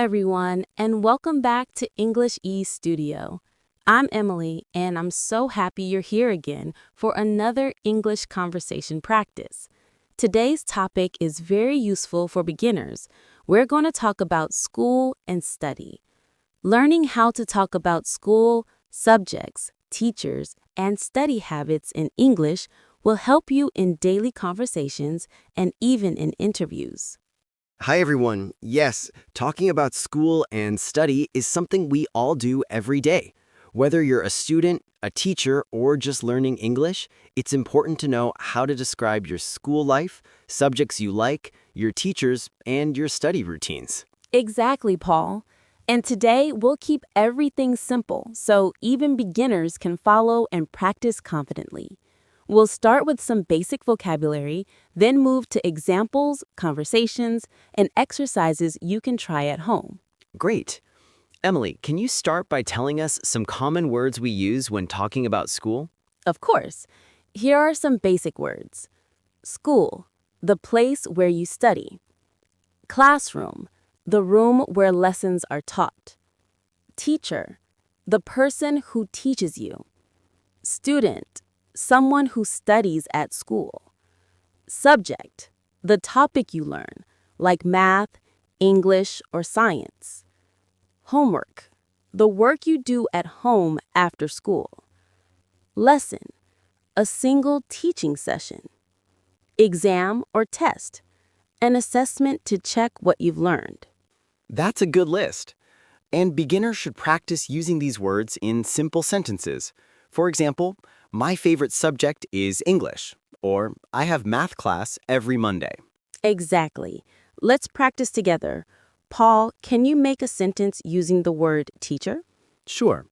everyone, and welcome back to English E Studio. I'm Emily, and I'm so happy you're here again for another English conversation practice. Today's topic is very useful for beginners. We're going to talk about school and study. Learning how to talk about school, subjects, teachers, and study habits in English will help you in daily conversations and even in interviews. Hi, everyone. Yes, talking about school and study is something we all do every day. Whether you're a student, a teacher, or just learning English, it's important to know how to describe your school life, subjects you like, your teachers, and your study routines. Exactly, Paul. And today we'll keep everything simple so even beginners can follow and practice confidently. We'll start with some basic vocabulary, then move to examples, conversations, and exercises you can try at home. Great. Emily, can you start by telling us some common words we use when talking about school? Of course, here are some basic words. School, the place where you study. Classroom, the room where lessons are taught. Teacher, the person who teaches you. Student, someone who studies at school. Subject, the topic you learn, like math, English, or science. Homework, the work you do at home after school. Lesson, a single teaching session. Exam or test, an assessment to check what you've learned. That's a good list. And beginners should practice using these words in simple sentences. For example, my favorite subject is English, or I have math class every Monday. Exactly. Let's practice together. Paul, can you make a sentence using the word teacher? Sure.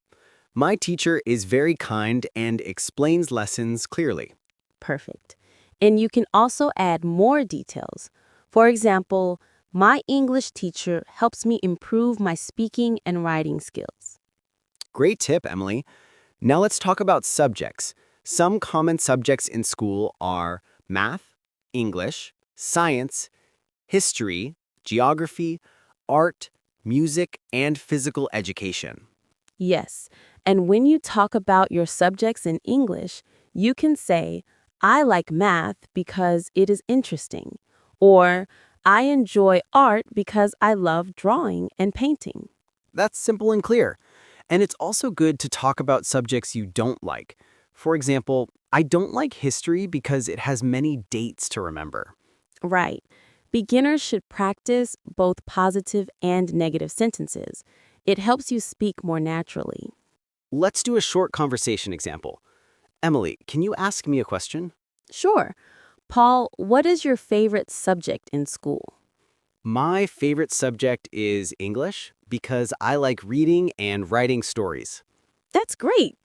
My teacher is very kind and explains lessons clearly. Perfect. And you can also add more details. For example, my English teacher helps me improve my speaking and writing skills. Great tip, Emily. Now let's talk about subjects. Some common subjects in school are math, English, science, history, geography, art, music, and physical education. Yes, and when you talk about your subjects in English, you can say, I like math because it is interesting, or I enjoy art because I love drawing and painting. That's simple and clear. And it's also good to talk about subjects you don't like. For example, I don't like history because it has many dates to remember. Right. Beginners should practice both positive and negative sentences. It helps you speak more naturally. Let's do a short conversation example. Emily, can you ask me a question? Sure. Paul, what is your favorite subject in school? My favorite subject is English because I like reading and writing stories. That's great.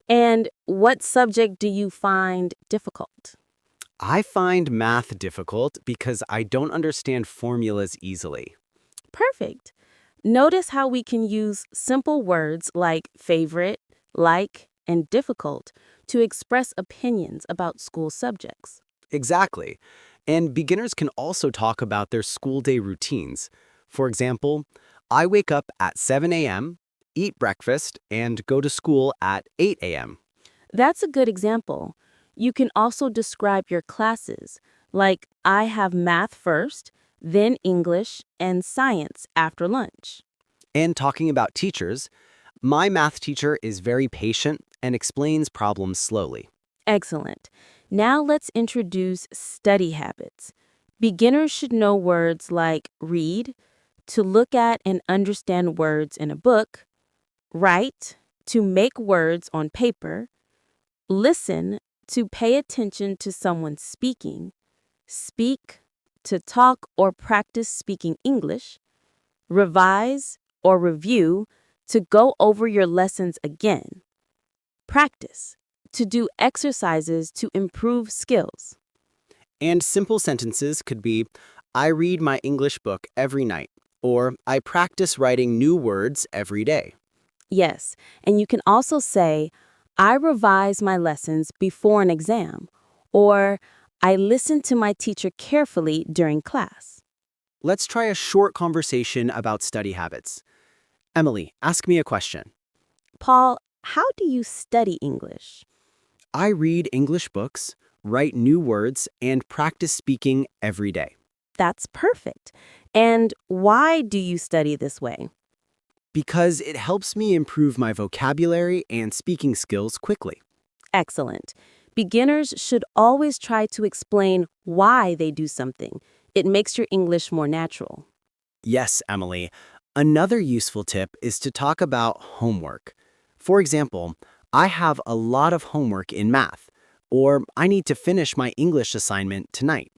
And what subject do you find difficult? I find math difficult because I don't understand formulas easily. Perfect. Notice how we can use simple words like favorite, like, and difficult to express opinions about school subjects. Exactly. And beginners can also talk about their school day routines. For example, I wake up at 7 a.m., eat breakfast, and go to school at 8 a.m. That's a good example. You can also describe your classes, like I have math first, then English, and science after lunch. And talking about teachers, my math teacher is very patient and explains problems slowly. Excellent. Now let's introduce study habits. Beginners should know words like read, to look at and understand words in a book, write, to make words on paper, listen, to pay attention to someone speaking, speak, to talk or practice speaking English, revise or review, to go over your lessons again, practice, to do exercises to improve skills. And simple sentences could be, I read my English book every night, or I practice writing new words every day. Yes, and you can also say, I revise my lessons before an exam, or I listen to my teacher carefully during class. Let's try a short conversation about study habits. Emily, ask me a question. Paul, how do you study English? I read English books, write new words, and practice speaking every day. That's perfect. And why do you study this way? Because it helps me improve my vocabulary and speaking skills quickly. Excellent. Beginners should always try to explain why they do something. It makes your English more natural. Yes, Emily. Another useful tip is to talk about homework. For example, I have a lot of homework in math, or I need to finish my English assignment tonight.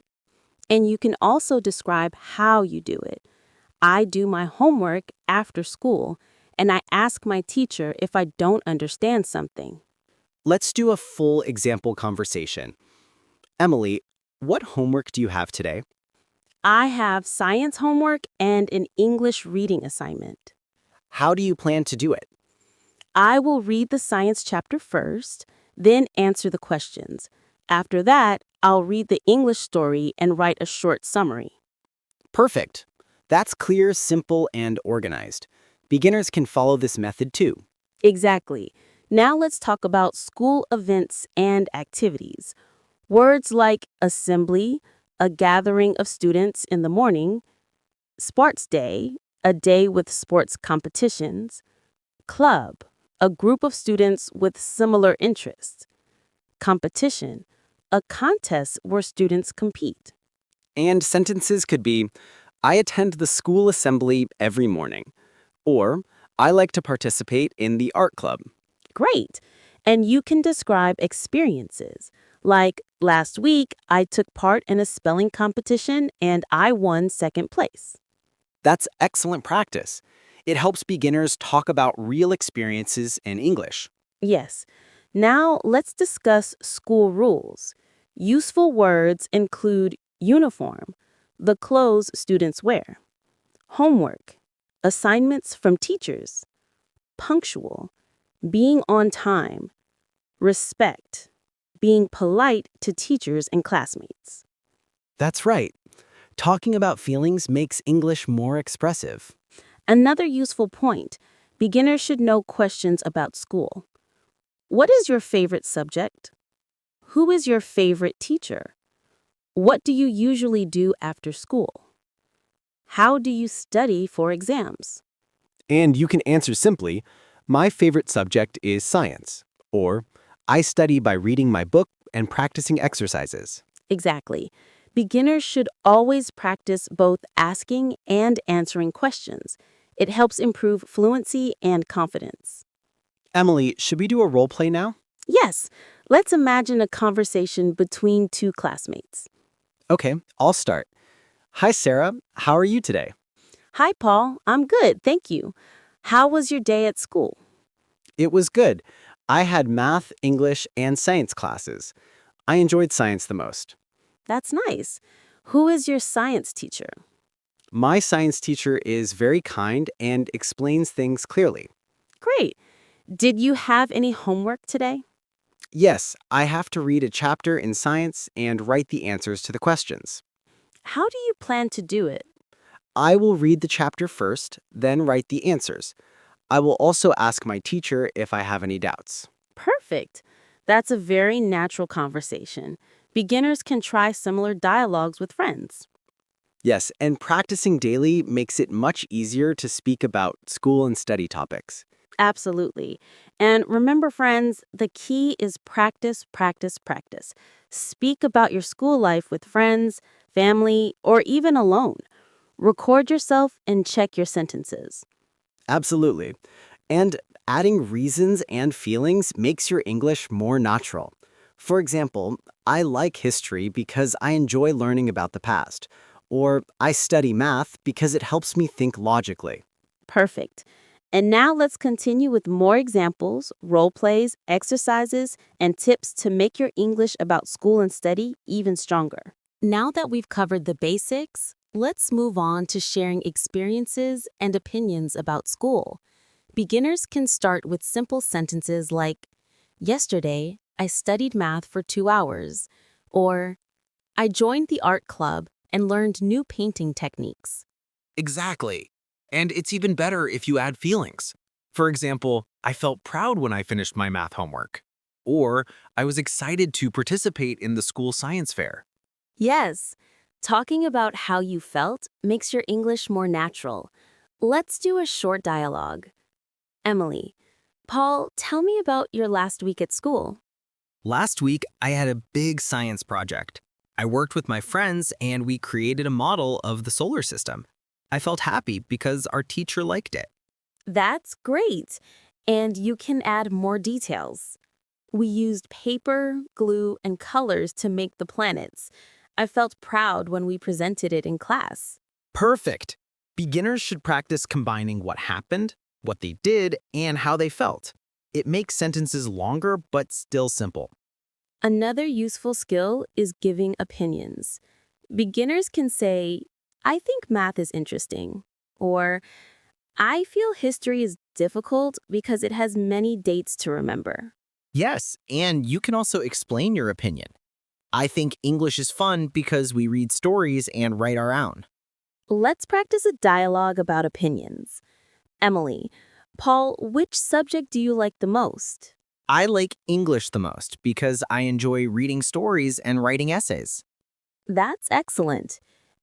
And you can also describe how you do it. I do my homework after school, and I ask my teacher if I don't understand something. Let's do a full example conversation. Emily, what homework do you have today? I have science homework and an English reading assignment. How do you plan to do it? I will read the science chapter first, then answer the questions. After that, I'll read the English story and write a short summary. Perfect. That's clear, simple, and organized. Beginners can follow this method too. Exactly. Now let's talk about school events and activities. Words like assembly, a gathering of students in the morning, sports day, a day with sports competitions, club, a group of students with similar interests, competition, a contest where students compete. And sentences could be, I attend the school assembly every morning, or I like to participate in the art club. Great. And you can describe experiences. Like, last week, I took part in a spelling competition and I won second place. That's excellent practice. It helps beginners talk about real experiences in English. Yes. Now let's discuss school rules. Useful words include uniform, the clothes students wear, homework, assignments from teachers, punctual, being on time, respect, being polite to teachers and classmates. That's right. Talking about feelings makes English more expressive. Another useful point, beginners should know questions about school. What is your favorite subject? Who is your favorite teacher? What do you usually do after school? How do you study for exams? And you can answer simply, my favorite subject is science, or I study by reading my book and practicing exercises. Exactly. Beginners should always practice both asking and answering questions. It helps improve fluency and confidence. Emily, should we do a role play now? Yes, let's imagine a conversation between two classmates. Okay, I'll start. Hi, Sarah. How are you today? Hi, Paul. I'm good, thank you. How was your day at school? It was good. I had math, English, and science classes. I enjoyed science the most. That's nice. Who is your science teacher? My science teacher is very kind and explains things clearly. Great. Did you have any homework today? Yes, I have to read a chapter in science and write the answers to the questions. How do you plan to do it? I will read the chapter first, then write the answers. I will also ask my teacher if I have any doubts. Perfect. That's a very natural conversation. Beginners can try similar dialogues with friends. Yes, and practicing daily makes it much easier to speak about school and study topics. Absolutely. And remember, friends, the key is practice, practice, practice. Speak about your school life with friends, family, or even alone. Record yourself and check your sentences. Absolutely. And adding reasons and feelings makes your English more natural. For example, I like history because I enjoy learning about the past, or I study math because it helps me think logically. Perfect. And now let's continue with more examples, role plays, exercises, and tips to make your English about school and study even stronger. Now that we've covered the basics, let's move on to sharing experiences and opinions about school. Beginners can start with simple sentences like, yesterday, I studied math for 2 hours, or I joined the art club and learned new painting techniques. Exactly. And it's even better if you add feelings. For example, I felt proud when I finished my math homework. Or I was excited to participate in the school science fair. Yes, talking about how you felt makes your English more natural. Let's do a short dialogue. Emily, Paul, tell me about your last week at school. Last week, I had a big science project. I worked with my friends and we created a model of the solar system. I felt happy because our teacher liked it. That's great. And you can add more details. We used paper, glue, and colors to make the planets. I felt proud when we presented it in class. Perfect! Beginners should practice combining what happened, what they did, and how they felt. It makes sentences longer but still simple. Another useful skill is giving opinions. Beginners can say, I think math is interesting, or I feel history is difficult because it has many dates to remember. Yes, and you can also explain your opinion. I think English is fun because we read stories and write our own. Let's practice a dialogue about opinions. Emily, Paul, which subject do you like the most? I like English the most because I enjoy reading stories and writing essays. That's excellent.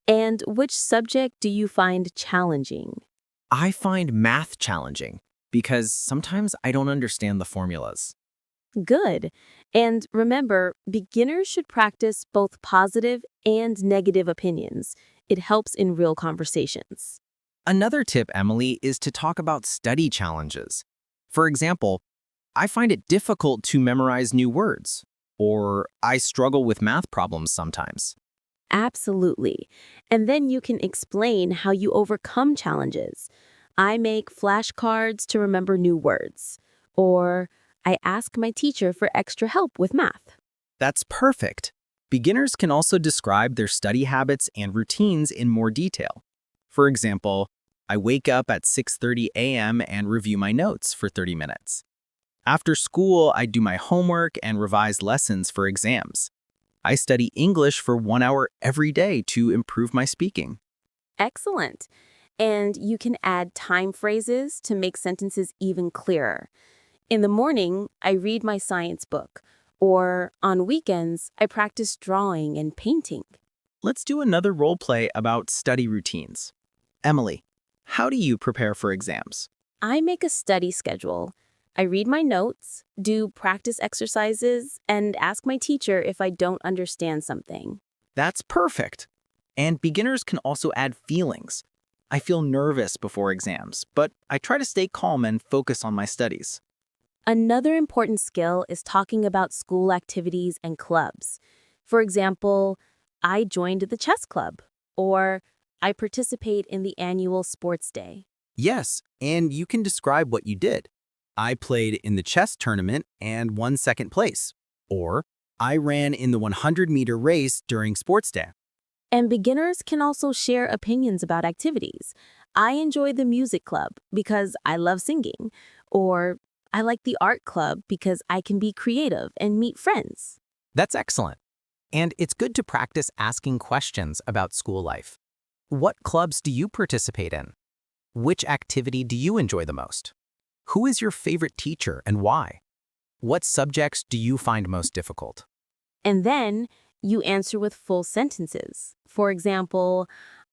And which subject do you find challenging? I find math challenging because sometimes I don't understand the formulas. Good. And remember, beginners should practice both positive and negative opinions. It helps in real conversations. Another tip, Emily, is to talk about study challenges. For example, I find it difficult to memorize new words, or I struggle with math problems sometimes. Absolutely. And then you can explain how you overcome challenges. I make flashcards to remember new words. Or I ask my teacher for extra help with math. That's perfect. Beginners can also describe their study habits and routines in more detail. For example, I wake up at 6:30 a.m. and review my notes for 30 minutes. After school, I do my homework and revise lessons for exams. I study English for 1 hour every day to improve my speaking. Excellent. And you can add time phrases to make sentences even clearer. In the morning, I read my science book. Or on weekends, I practice drawing and painting. Let's do another role play about study routines. Emily, how do you prepare for exams? I make a study schedule. I read my notes, do practice exercises, and ask my teacher if I don't understand something. That's perfect. And beginners can also add feelings. I feel nervous before exams, but I try to stay calm and focus on my studies. Another important skill is talking about school activities and clubs. For example, I joined the chess club, or I participate in the annual sports day. Yes, and you can describe what you did. I played in the chess tournament and won second place. Or I ran in the 100-meter race during sports day. And beginners can also share opinions about activities. I enjoy the music club because I love singing, or I like the art club because I can be creative and meet friends. That's excellent. And it's good to practice asking questions about school life. What clubs do you participate in? Which activity do you enjoy the most? Who is your favorite teacher and why? What subjects do you find most difficult? And then you answer with full sentences. For example,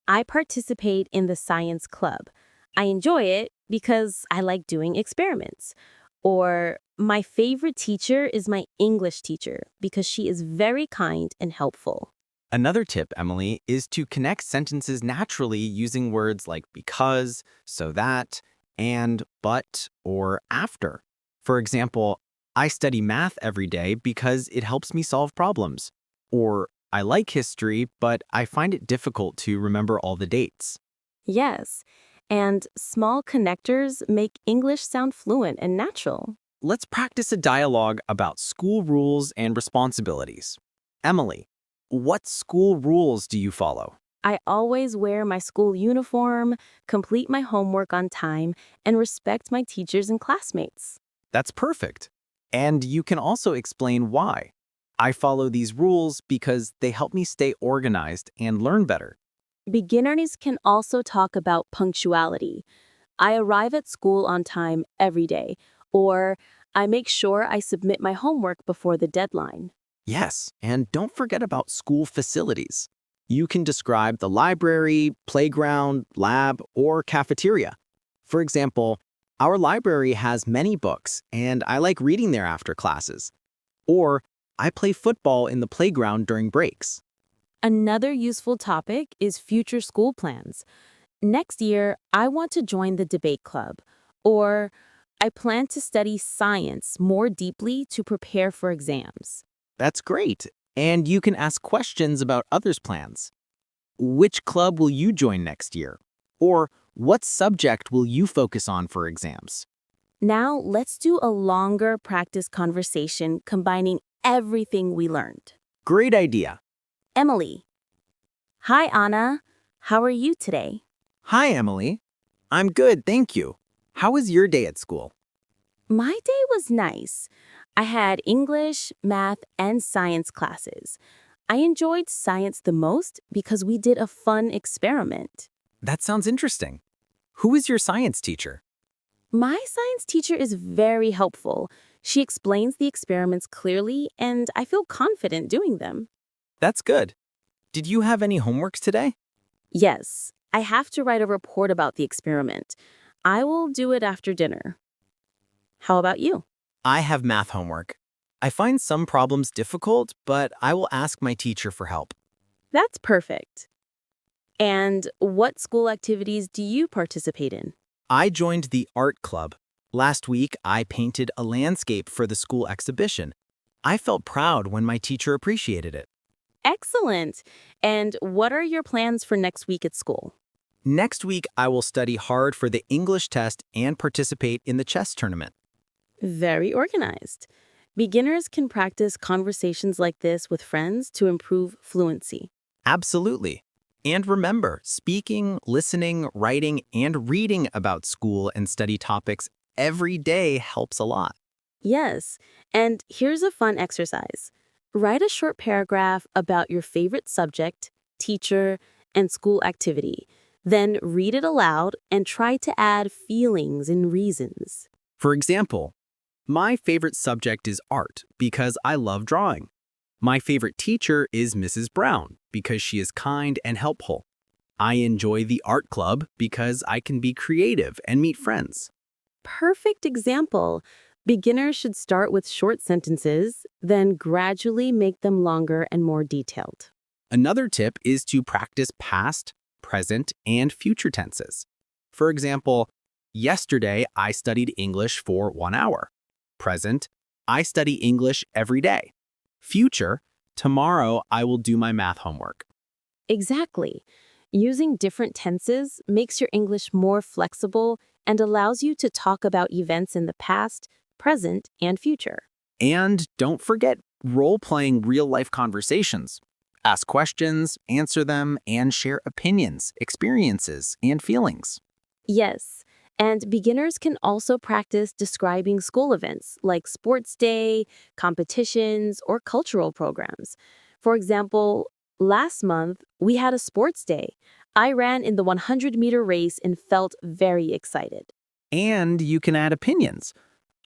I participate in the science club. I enjoy it because I like doing experiments. Or my favorite teacher is my English teacher because she is very kind and helpful. Another tip, Emily, is to connect sentences naturally using words like because, so that, and, but, or after. For example, I study math every day because it helps me solve problems. Or I like history, but I find it difficult to remember all the dates. Yes, and small connectors make English sound fluent and natural. Let's practice a dialogue about school rules and responsibilities. Emily, what school rules do you follow? I always wear my school uniform, complete my homework on time, and respect my teachers and classmates. That's perfect. And you can also explain why. I follow these rules because they help me stay organized and learn better. Beginners can also talk about punctuality. I arrive at school on time every day, or I make sure I submit my homework before the deadline. Yes, and don't forget about school facilities. You can describe the library, playground, lab, or cafeteria. For example, our library has many books, and I like reading there after classes. Or I play football in the playground during breaks. Another useful topic is future school plans. Next year, I want to join the debate club, or I plan to study science more deeply to prepare for exams. That's great. And you can ask questions about others' plans. Which club will you join next year? Or what subject will you focus on for exams? Now, let's do a longer practice conversation combining everything we learned. Great idea. Emily. Hi, Anna. How are you today? Hi, Emily. I'm good, thank you. How was your day at school? My day was nice. I had English, math, and science classes. I enjoyed science the most because we did a fun experiment. That sounds interesting. Who is your science teacher? My science teacher is very helpful. She explains the experiments clearly, and I feel confident doing them. That's good. Did you have any homeworks today? Yes, I have to write a report about the experiment. I will do it after dinner. How about you? I have math homework. I find some problems difficult, but I will ask my teacher for help. That's perfect. And what school activities do you participate in? I joined the art club. Last week, I painted a landscape for the school exhibition. I felt proud when my teacher appreciated it. Excellent. And what are your plans for next week at school? Next week, I will study hard for the English test and participate in the chess tournament. Very organized. Beginners can practice conversations like this with friends to improve fluency. Absolutely. And remember, speaking, listening, writing, and reading about school and study topics every day helps a lot. Yes, and here's a fun exercise. Write a short paragraph about your favorite subject, teacher, and school activity. Then read it aloud and try to add feelings and reasons. For example, my favorite subject is art because I love drawing. My favorite teacher is Mrs. Brown because she is kind and helpful. I enjoy the art club because I can be creative and meet friends. Perfect example. Beginners should start with short sentences, then gradually make them longer and more detailed. Another tip is to practice past, present, and future tenses. For example, yesterday I studied English for 1 hour. Present, I study English every day. Future, tomorrow I will do my math homework. Exactly. Using different tenses makes your English more flexible and allows you to talk about events in the past, present, and future. And don't forget role-playing real-life conversations. Ask questions, answer them, and share opinions, experiences, and feelings. Yes, and beginners can also practice describing school events like sports day, competitions, or cultural programs. For example, last month, we had a sports day. I ran in the 100-meter race and felt very excited. And you can add opinions.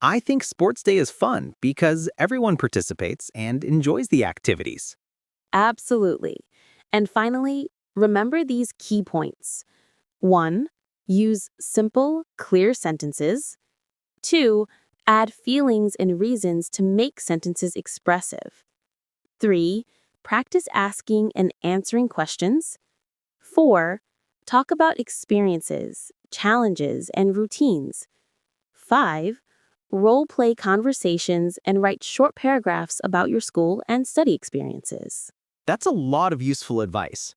I think Sports Day is fun because everyone participates and enjoys the activities. Absolutely. And finally, remember these key points. 1. Use simple, clear sentences. 2. Add feelings and reasons to make sentences expressive. 3. Practice asking and answering questions. 4. Talk about experiences, challenges, and routines. 5. Role-play conversations and write short paragraphs about your school and study experiences. That's a lot of useful advice.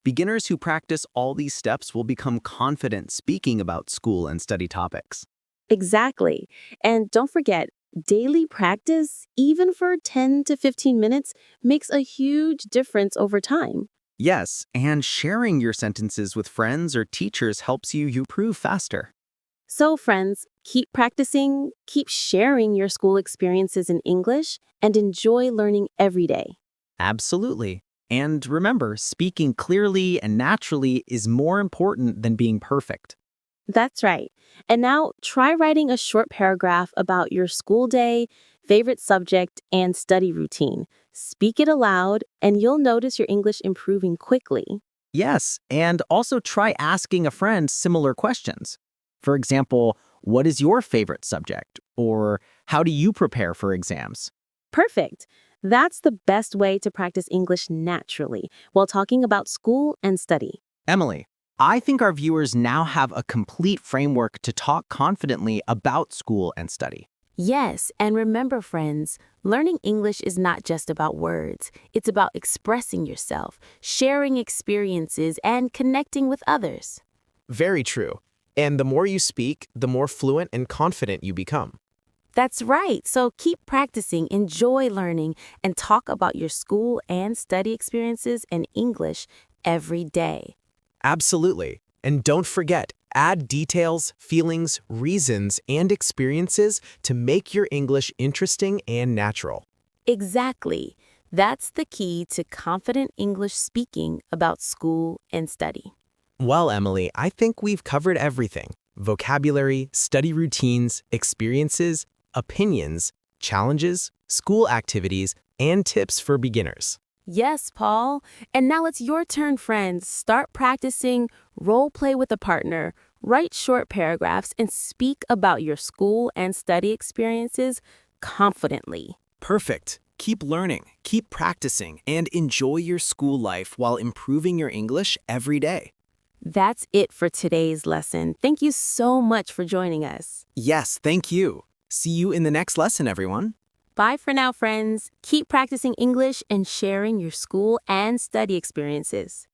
Beginners who practice all these steps will become confident speaking about school and study topics. Exactly. And don't forget, daily practice, even for 10 to 15 minutes, makes a huge difference over time. Yes, and sharing your sentences with friends or teachers helps you improve faster. So, friends, keep practicing, keep sharing your school experiences in English, and enjoy learning every day. Absolutely. And remember, speaking clearly and naturally is more important than being perfect. That's right. And now try writing a short paragraph about your school day, favorite subject, and study routine. Speak it aloud, and you'll notice your English improving quickly. Yes, and also try asking a friend similar questions. For example, what is your favorite subject? Or how do you prepare for exams? Perfect. That's the best way to practice English naturally while talking about school and study. Emily, I think our viewers now have a complete framework to talk confidently about school and study. Yes, and remember, friends, learning English is not just about words. It's about expressing yourself, sharing experiences, and connecting with others. Very true. And the more you speak, the more fluent and confident you become. That's right. So keep practicing, enjoy learning, and talk about your school and study experiences in English every day. Absolutely. And don't forget, add details, feelings, reasons, and experiences to make your English interesting and natural. Exactly. That's the key to confident English speaking about school and study. Well, Emily, I think we've covered everything. Vocabulary, study routines, experiences, opinions, challenges, school activities, and tips for beginners. Yes, Paul. And now it's your turn, friends. Start practicing, role play with a partner, write short paragraphs, and speak about your school and study experiences confidently. Perfect. Keep learning, keep practicing, and enjoy your school life while improving your English every day. That's it for today's lesson. Thank you so much for joining us. Yes, thank you. See you in the next lesson, everyone. Bye for now, friends. Keep practicing English and sharing your school and study experiences.